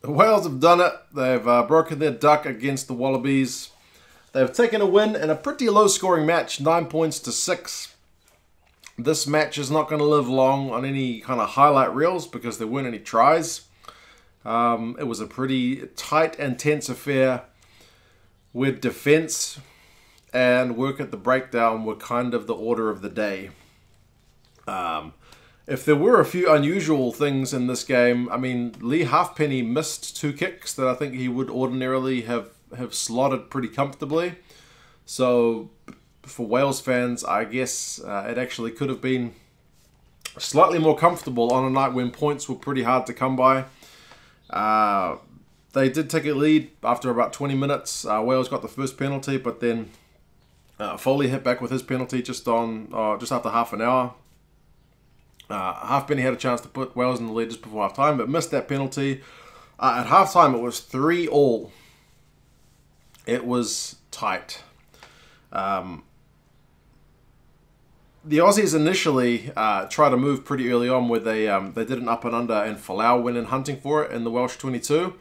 Wales have done it. They've broken their duck against the Wallabies. They've taken a win in a pretty low-scoring match, 9 points to 6. This match is not going to live long on any kind of highlight reels because there weren't any tries. It was a pretty tight and tense affair where defense and work at the breakdown were kind of the order of the day. If there were a few unusual things in this game, I mean, Lee Halfpenny missed 2 kicks that I think he would ordinarily have slotted pretty comfortably. So for Wales fans, I guess it actually could have been slightly more comfortable on a night when points were pretty hard to come by. They did take a lead after about 20 minutes. Wales got the first penalty, but then Foley hit back with his penalty just after half an hour. Halfpenny had a chance to put Wales in the lead just before half-time, but missed that penalty. At half-time, it was 3-3. It was tight. The Aussies initially tried to move pretty early on where they did an up and under, and Folau went in hunting for it in the Welsh 22,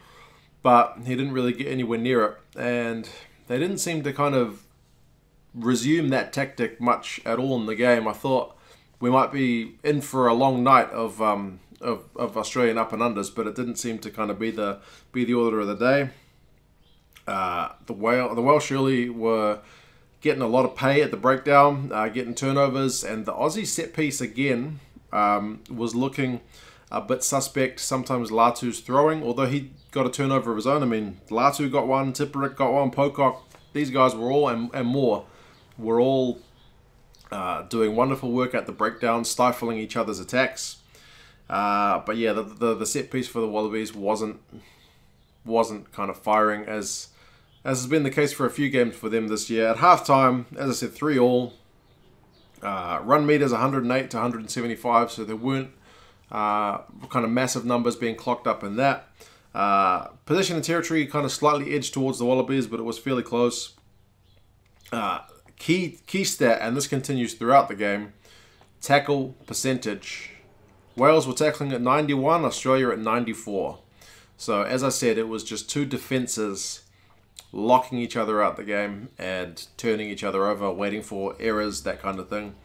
but he didn't really get anywhere near it, and they didn't seem to kind of resume that tactic much at all in the game. I thought we might be in for a long night of Australian up and unders, but it didn't seem to kind of be the order of the day. The Welsh really were getting a lot of pay at the breakdown, getting turnovers, and the Aussie set piece again was looking a bit suspect. Sometimes Latu's throwing, although he got a turnover of his own. I mean, Latu got one, Tipperick got one, Pocock. These guys were all, and more, were all doing wonderful work at the breakdown, stifling each other's attacks. But yeah, the set piece for the Wallabies wasn't kind of firing as has been the case for a few games for them this year. At halftime, as I said, 3-3. Run meters 108 to 175, so there weren't kind of massive numbers being clocked up in that. Position and territory kind of slightly edged towards the Wallabies, but it was fairly close. Key stat, and this continues throughout the game, tackle percentage. Wales were tackling at 91, Australia at 94. So as I said, it was just 2 defences locking each other out the game and turning each other over, waiting for errors, that kind of thing.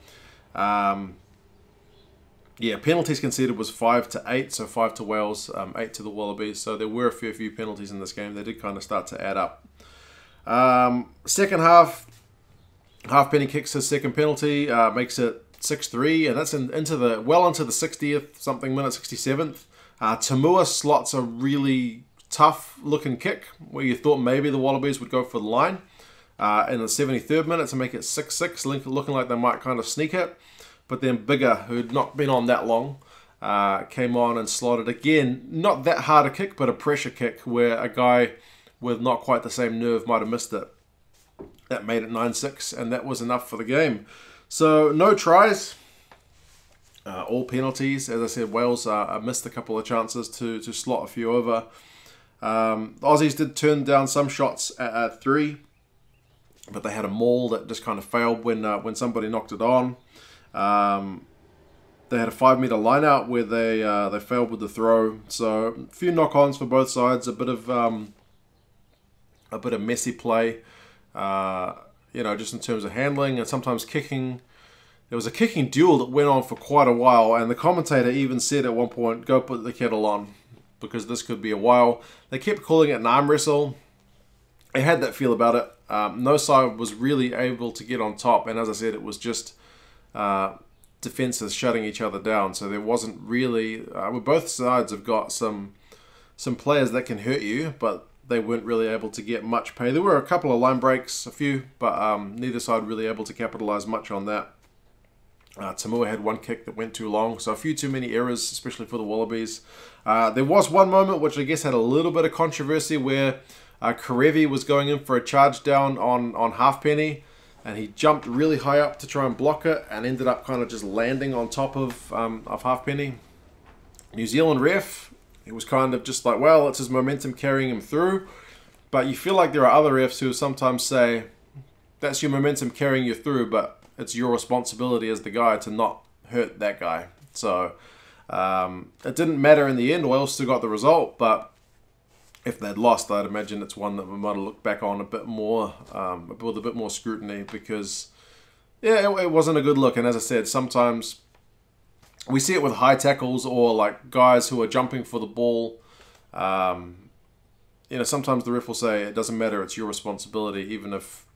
Yeah, penalties conceded was 5-8, so 5 to Wales, 8 to the Wallabies. So there were a fair few penalties in this game. They did kind of start to add up. Second half, Halfpenny kicks his second penalty, makes it 6-3, and that's into the 60th something minute, 67th. Tamua slots a really tough looking kick where you thought maybe the Wallabies would go for the line in the 73rd minute to make it 6-6, looking like they might kind of sneak it. But then Bigger, who'd not been on that long, came on and slotted again. Not that hard a kick, but a pressure kick where a guy with not quite the same nerve might have missed it. That made it 9-6, and that was enough for the game. So no tries, all penalties. As I said, Wales missed a couple of chances to slot a few over. The Aussies did turn down some shots at 3, but they had a maul that just kind of failed when somebody knocked it on. They had a 5-meter line out where they failed with the throw. So a few knock-ons for both sides, a bit of messy play. Just in terms of handling and sometimes kicking. There was a kicking duel that went on for quite a while, and the commentator even said at one point, "Go put the kettle on, because this could be a while." They kept calling it an arm wrestle. I had that feel about it. No side was really able to get on top, and as I said, it was just defenses shutting each other down. So there wasn't really. Both sides have got some players that can hurt you, but they weren't really able to get much pay. There were a couple of line breaks, a few, but neither side really able to capitalize much on that. Tamua had one kick that went too long, so a few too many errors, especially for the Wallabies. There was one moment which I guess had a little bit of controversy where Karevi was going in for a charge down on Halfpenny, and he jumped really high up to try and block it and ended up kind of just landing on top of Halfpenny. New Zealand ref, it was kind of just like, well, it's his momentum carrying him through. But you feel like there are other refs who sometimes say, that's your momentum carrying you through, but it's your responsibility as the guy to not hurt that guy. So it didn't matter in the end. Wales still got the result, but if they'd lost, I'd imagine it's one that we might have looked back on a bit more, with a bit more scrutiny, because, yeah, it wasn't a good look. And as I said, sometimes we see it with high tackles or like guys who are jumping for the ball. You know, sometimes the ref will say, it doesn't matter, it's your responsibility, even if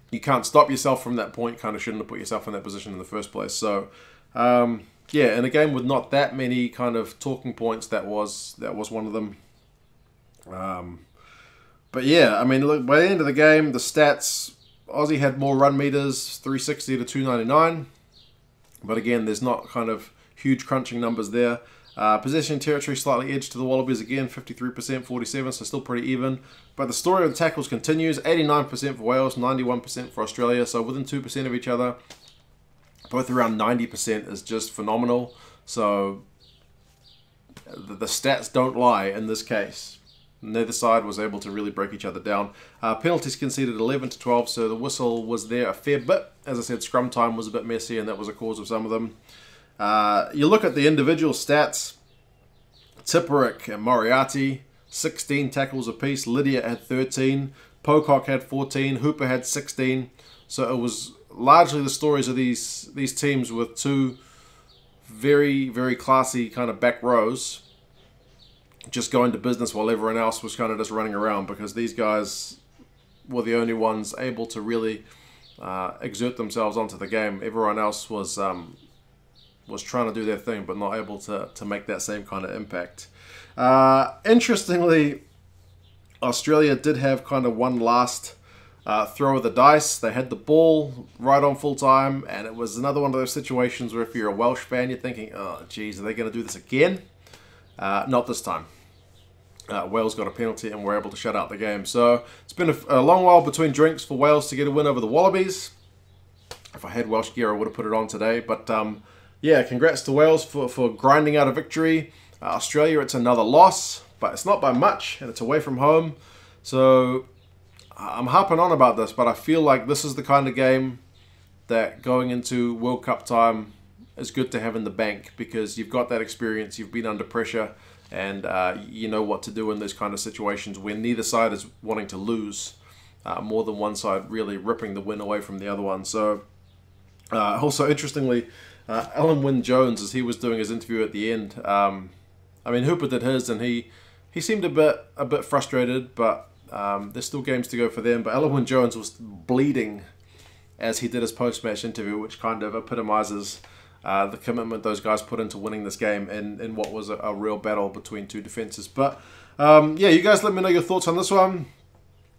you can't stop yourself from that point, kind of shouldn't have put yourself in that position in the first place. So, yeah, in a game with not that many kind of talking points, that was one of them. But yeah, I mean, look, by the end of the game, the stats, Aussie had more run meters, 360 to 299. But again, there's not kind of huge crunching numbers there. Possession territory slightly edged to the Wallabies again, 53%, 47, so still pretty even. But the story of the tackles continues, 89% for Wales, 91% for Australia, so within 2% of each other. Both around 90% is just phenomenal. So the stats don't lie in this case. Neither side was able to really break each other down. Penalties conceded 11 to 12, so the whistle was there a fair bit. As I said, scrum time was a bit messy, and that was a cause of some of them. You look at the individual stats. Tipuric and Moriarty, 16 tackles apiece. Lydia had 13. Pocock had 14. Hooper had 16. So it was largely the stories of these teams with two very, very classy kind of back rows just going to business while everyone else was kind of just running around, because these guys were the only ones able to really exert themselves onto the game. Everyone else was trying to do their thing, but not able to make that same kind of impact. Interestingly, Australia did have kind of one last throw of the dice. They had the ball right on full time, and it was another one of those situations where if you're a Welsh fan, you're thinking, oh, geez, are they going to do this again? Not this time. Wales got a penalty and were able to shut out the game. So it's been a long while between drinks for Wales to get a win over the Wallabies. If I had Welsh gear, I would have put it on today. But yeah, congrats to Wales for grinding out a victory. Australia, it's another loss, but it's not by much, and it's away from home. So I'm harping on about this, but I feel like this is the kind of game that going into World Cup time is good to have in the bank, because you've got that experience, you've been under pressure, and you know what to do in those kind of situations when neither side is wanting to lose, more than one side really ripping the win away from the other one. So also interestingly, Alan Wynne-Jones, as he was doing his interview at the end, I mean, Hooper did his, and he seemed a bit frustrated, but there's still games to go for them. But Alan Wynne-Jones was bleeding as he did his post-match interview, which kind of epitomizes the commitment those guys put into winning this game in what was a real battle between two defenses. But yeah, you guys let me know your thoughts on this one.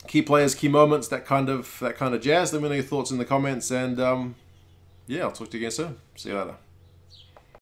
Key players, key moments, that kind of jazz. Let me know your thoughts in the comments, and yeah, I'll talk to you again soon. See you later.